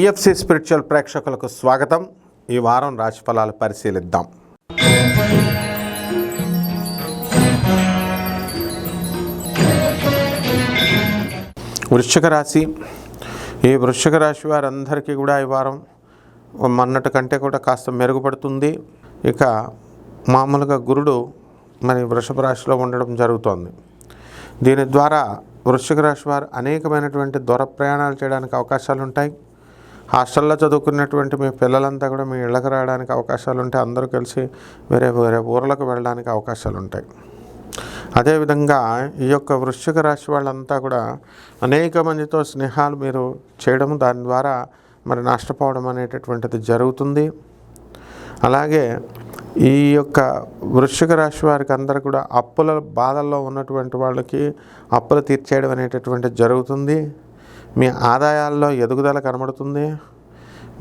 TFC spiritual ప్రేక్షకులకు స్వాగతం. ఈ వారం రాశిఫలాలు పరిశీలిద్దాం. వృశ్చిక రాశి. ఈ వృశ్చిక రాశి వారందరికీ కూడా ఈ వారం మొన్నటి కంటే కూడా కాస్త మెరుగుపడుతుంది. ఇక మామూలుగా గురుడు మరి వృషభ రాశిలో ఉండడం జరుగుతోంది. దీని ద్వారా వృశ్చిక రాశి వారు అనేకమైనటువంటి దూర ప్రయాణాలు చేయడానికి అవకాశాలు ఉంటాయి. హాస్టల్లో చదువుకున్నటువంటి మీ పిల్లలంతా కూడా మీ ఇళ్ళకి రావడానికి అవకాశాలు ఉంటాయి. అందరూ కలిసి వేరే వేరే ఊర్లకు వెళ్ళడానికి అవకాశాలు ఉంటాయి. అదేవిధంగా ఈ యొక్క వృశ్చిక రాశి వాళ్ళంతా కూడా అనేక మందితో స్నేహాలు మీరు చేయడం, దాని ద్వారా మరి నష్టపోవడం అనేటటువంటిది జరుగుతుంది. అలాగే ఈ యొక్క వృశ్చిక రాశి వారికి అందరూ కూడా అప్పుల బాధల్లో ఉన్నటువంటి వాళ్ళకి అప్పులు తీర్చేయడం అనేటటువంటిది జరుగుతుంది. మీ ఆదాయాల్లో ఎదుగుదల కనబడుతుంది.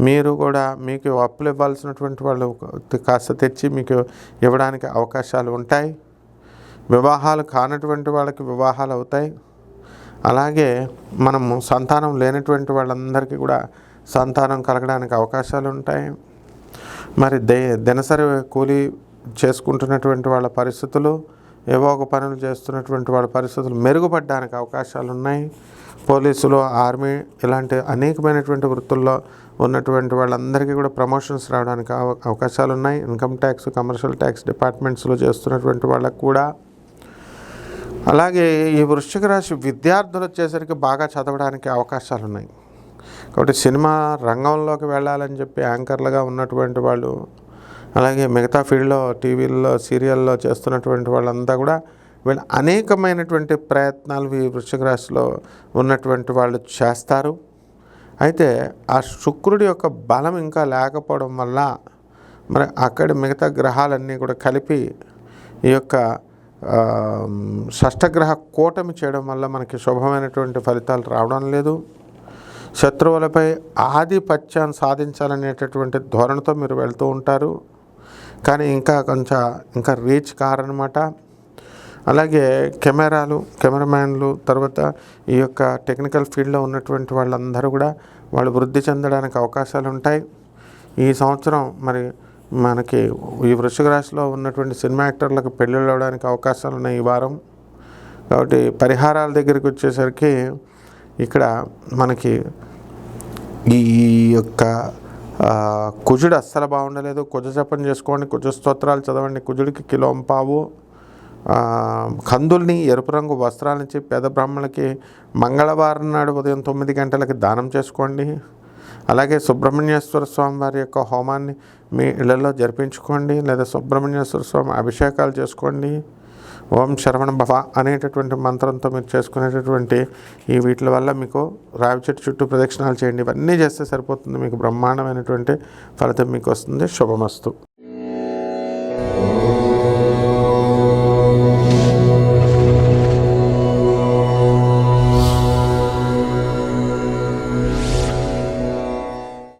మీరు కూడా మీకు అప్పులు ఇవ్వాల్సినటువంటి వాళ్ళు కాస్త తెచ్చి మీకు ఇవ్వడానికి అవకాశాలు ఉంటాయి. వివాహాలు కానటువంటి వాళ్ళకి వివాహాలు అవుతాయి. అలాగే మనము సంతానం లేనటువంటి వాళ్ళందరికీ కూడా సంతానం కలగడానికి అవకాశాలు ఉంటాయి. మరి దినసరి కూలీ చేసుకుంటున్నటువంటి వాళ్ళ పరిస్థితులు, ఏవో ఒక పనులు చేస్తున్నటువంటి వాళ్ళ పరిస్థితులు మెరుగుపడడానికి అవకాశాలు ఉన్నాయి. పోలీసులు, ఆర్మీ ఇలాంటి అనేకమైనటువంటి వృత్తుల్లో ఉన్నటువంటి వాళ్ళందరికీ కూడా ప్రమోషన్స్ రావడానికి అవకాశాలు ఉన్నాయి. ఇన్కమ్ ట్యాక్స్, కమర్షియల్ ట్యాక్స్ డిపార్ట్మెంట్స్లో చేస్తున్నటువంటి వాళ్ళకు కూడా. అలాగే ఈ వృశ్చిక రాశి విద్యార్థులు వచ్చేసరికి బాగా చదవడానికి అవకాశాలు ఉన్నాయి. కాబట్టి సినిమా రంగంలోకి వెళ్ళాలని చెప్పి యాంకర్లుగా ఉన్నటువంటి వాళ్ళు, అలాగే మిగతా ఫీల్డ్లో టీవీల్లో సీరియల్లో చేస్తున్నటువంటి వాళ్ళంతా కూడా వీళ్ళు అనేకమైనటువంటి ప్రయత్నాలు ఈ వృశ్చిక రాశిలో ఉన్నటువంటి వాళ్ళు చేస్తారు. అయితే ఆ శుక్రుడి యొక్క బలం ఇంకా లేకపోవడం వల్ల మరి అక్కడ మిగతా గ్రహాలన్నీ కూడా కలిపి ఈ యొక్క షష్టగ్రహ కూటమి చేయడం వల్ల మనకి శుభమైనటువంటి ఫలితాలు రావడం లేదు. శత్రువులపై ఆధిపత్యాన్ని సాధించాలనేటటువంటి ధోరణితో మీరు వెళ్తూ ఉంటారు. కానీ ఇంకా రీచ్ కారనమాట. అలాగే కెమెరామ్యాన్లు, తర్వాత ఈ యొక్క టెక్నికల్ ఫీల్డ్లో ఉన్నటువంటి వాళ్ళందరూ కూడా వాళ్ళు వృద్ధి చెందడానికి అవకాశాలు ఉంటాయి. ఈ సంవత్సరం మరి మనకి ఈ వృశ్చిక రాశిలో ఉన్నటువంటి సినిమా యాక్టర్లకు పెళ్ళిళ్ళు అవ్వడానికి అవకాశాలు ఉన్నాయి ఈ వారం. కాబట్టి పరిహారాల దగ్గరికి వచ్చేసరికి ఇక్కడ మనకి ఈ యొక్క కుజుడు అస్సలు బాగుండలేదు. కుజ జపం చేసుకోండి, కుజ స్తోత్రాలు చదవండి. కుజుడికి కిలోంపావు కందుల్ని, ఎరుపు రంగు వస్త్రాలనిచ్చి పేద బ్రాహ్మణులకి మంగళవారం నాడు ఉదయం 9 గంటలకి దానం చేసుకోండి. అలాగే సుబ్రహ్మణ్యేశ్వర స్వామి వారి యొక్క హోమాన్ని మీ ఇళ్లలో జరిపించుకోండి, లేదా సుబ్రహ్మణ్యేశ్వర స్వామి అభిషేకాలు చేసుకోండి. ఓం శరవణ భవ అనేటటువంటి మంత్రంతో మీరు చేసుకునేటటువంటి ఈ వీటి వల్ల మీకు రావి చెట్టు చుట్టూ ప్రదక్షిణాలు చేయండి. ఇవన్నీ చేస్తే సరిపోతుంది. మీకు బ్రహ్మాండమైనటువంటి ఫలితం మీకు వస్తుంది. శుభమస్తు.